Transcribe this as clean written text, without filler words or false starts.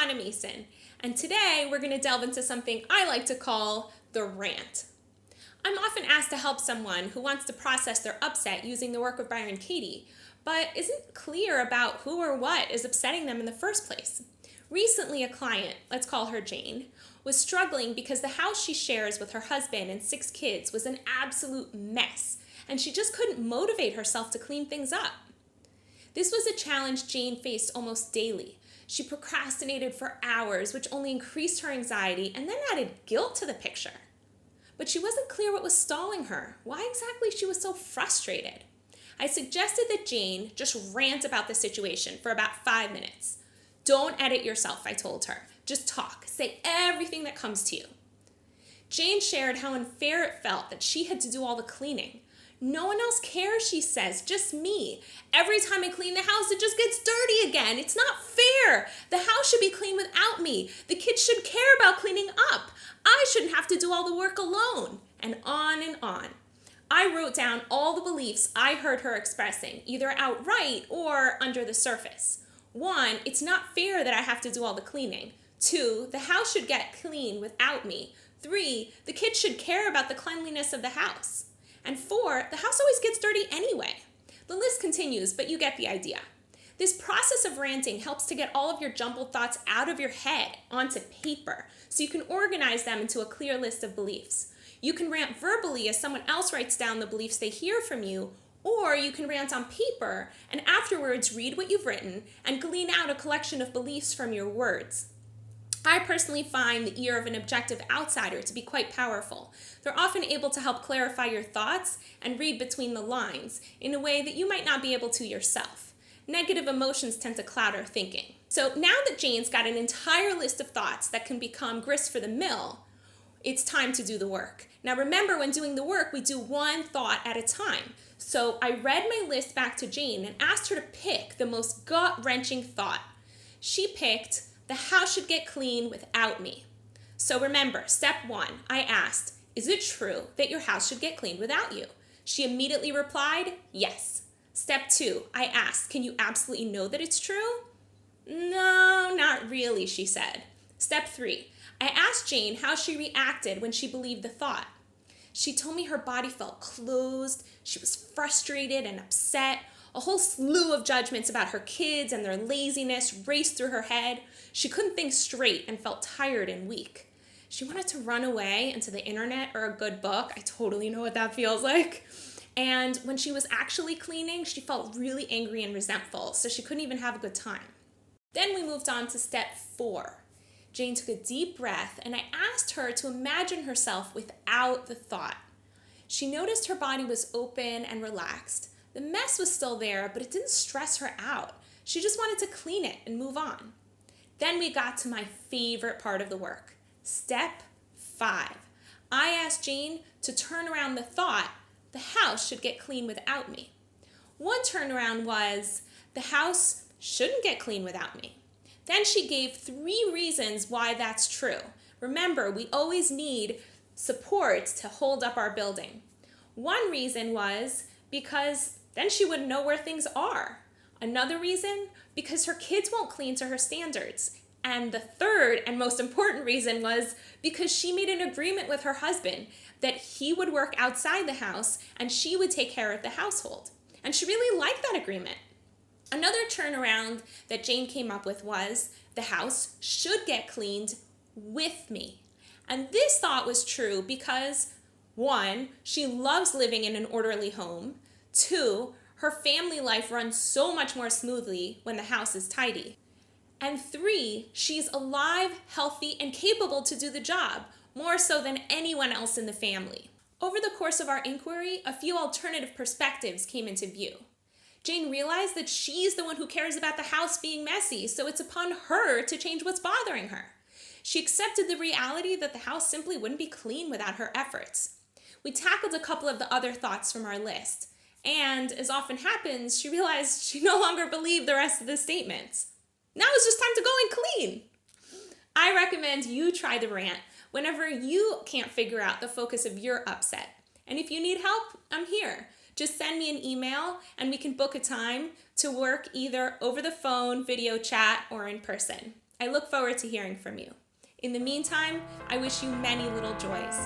Chana Mason, and today we're going to delve into something I like to call the rant. I'm often asked to help someone who wants to process their upset using the work of Byron Katie, but isn't clear about who or what is upsetting them in the first place. Recently, a client, let's call her Jane, was struggling because the house she shares with her husband and 6 kids was an absolute mess, and she just couldn't motivate herself to clean things up. This was a challenge Jane faced almost daily. She procrastinated for hours, which only increased her anxiety and then added guilt to the picture. But she wasn't clear what was stalling her, why exactly she was so frustrated. I suggested that Jane just rant about the situation for about 5 minutes. Don't edit yourself, I told her. Just talk. Say everything that comes to you. Jane shared how unfair it felt that she had to do all the cleaning. No one else cares, she says, just me. Every time I clean the house, it just gets dirty again. It's not fair. The house should be clean without me. The kids should care about cleaning up. I shouldn't have to do all the work alone. And on and on. I wrote down all the beliefs I heard her expressing, either outright or under the surface. 1, it's not fair that I have to do all the cleaning. 2, the house should get clean without me. 3, the kids should care about the cleanliness of the house. And 4, the house always gets dirty anyway. The list continues, but you get the idea. This process of ranting helps to get all of your jumbled thoughts out of your head onto paper so you can organize them into a clear list of beliefs. You can rant verbally as someone else writes down the beliefs they hear from you, or you can rant on paper and afterwards read what you've written and glean out a collection of beliefs from your words. I personally find the ear of an objective outsider to be quite powerful. They're often able to help clarify your thoughts and read between the lines in a way that you might not be able to yourself. Negative emotions tend to cloud our thinking. So now that Jane's got an entire list of thoughts that can become grist for the mill, it's time to do the work. Now remember, when doing the work, we do one thought at a time. So I read my list back to Jane and asked her to pick the most gut-wrenching thought. She picked, the house should get clean without me. So remember, step 1, I asked, is it true that your house should get cleaned without you? She immediately replied, yes. Step 2, I asked, can you absolutely know that it's true? No, not really, she said. Step 3, I asked Jane how she reacted when she believed the thought. She told me her body felt closed, she was frustrated and upset. A whole slew of judgments about her kids and their laziness raced through her head. She couldn't think straight and felt tired and weak. She wanted to run away into the internet or a good book. I totally know what that feels like. And when she was actually cleaning, she felt really angry and resentful, so she couldn't even have a good time. Then we moved on to step 4. Jane took a deep breath, and I asked her to imagine herself without the thought. She noticed her body was open and relaxed. The mess was still there, but it didn't stress her out. She just wanted to clean it and move on. Then we got to my favorite part of the work. Step 5. I asked Jane to turn around the thought, the house should get clean without me. One turnaround was, the house shouldn't get clean without me. Then she gave 3 reasons why that's true. Remember, we always need support to hold up our building. One reason was because then she wouldn't know where things are. Another reason, because her kids won't clean to her standards. And the third and most important reason was because she made an agreement with her husband that he would work outside the house and she would take care of the household. And she really liked that agreement. Another turnaround that Jane came up with was, the house should get cleaned with me. And this thought was true because 1, she loves living in an orderly home. 2, her family life runs so much more smoothly when the house is tidy. And 3, she's alive, healthy, and capable to do the job, more so than anyone else in the family. Over the course of our inquiry, a few alternative perspectives came into view. Jane realized that she's the one who cares about the house being messy, so it's upon her to change what's bothering her. She accepted the reality that the house simply wouldn't be clean without her efforts. We tackled a couple of the other thoughts from our list, and as often happens, she realized she no longer believed the rest of the statements. Now it's just time to go and clean. I recommend you try the rant whenever you can't figure out the focus of your upset. And if you need help, I'm here. Just send me an email and we can book a time to work either over the phone, video chat, or in person. I look forward to hearing from you. In the meantime, I wish you many little joys.